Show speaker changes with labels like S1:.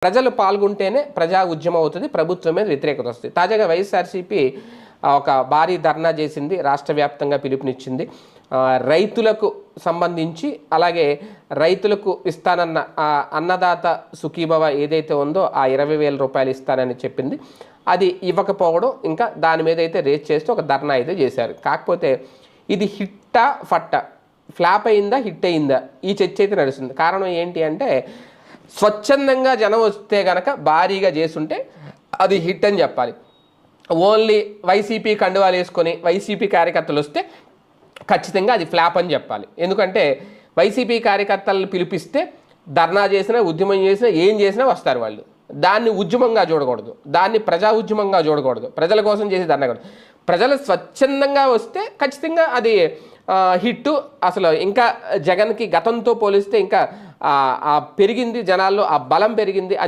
S1: ప్రజలు పాల్గొంటేనే ప్రజా ఉద్యమం అవుతుంది, ప్రభుత్వం మీద వ్యతిరేకత వస్తుంది. తాజాగా వైఎస్ఆర్సీపీ ఒక భారీ ధర్నా చేసింది, రాష్ట్ర వ్యాప్తంగా పిలుపునిచ్చింది. రైతులకు సంబంధించి అలాగే రైతులకు ఇస్తానన్న అన్నదాత సుఖీభవ ఏదైతే ఉందో ఆ 20,000 రూపాయలు ఇస్తానని చెప్పింది, అది ఇవ్వకపోవడం, ఇంకా దాని మీద అయితే రేస్ చేస్తూ ఒక ధర్నా అయితే చేశారు. కాకపోతే ఇది హిట్టా ఫట్టా, ఫ్లాప్ అయిందా హిట్ అయిందా ఈ చర్చ అయితే నడుస్తుంది. కారణం ఏంటి అంటే స్వచ్ఛందంగా జనం వస్తే కనుక భారీగా చేసుంటే అది హిట్ అని చెప్పాలి. ఓన్లీ వైసీపీ కండువాలు వేసుకొని వైసీపీ కార్యకర్తలు వస్తే ఖచ్చితంగా అది ఫ్లాప్ అని చెప్పాలి. ఎందుకంటే వైసీపీ కార్యకర్తలను పిలిపిస్తే ధర్నా చేసినా ఉద్యమం చేసినా ఏం చేసినా వస్తారు వాళ్ళు. దాన్ని ఉద్యమంగా చూడకూడదు, దాన్ని ప్రజా ఉద్యమంగా చూడకూడదు, ప్రజల కోసం చేసి ధర్నా కాదు. ప్రజలు స్వచ్ఛందంగా వస్తే ఖచ్చితంగా అది హిట్టు. అసలు ఇంకా జగన్కి గతంతో పోలిస్తే ఇంకా పెరిగింది, జనాల్లో ఆ బలం పెరిగింది అని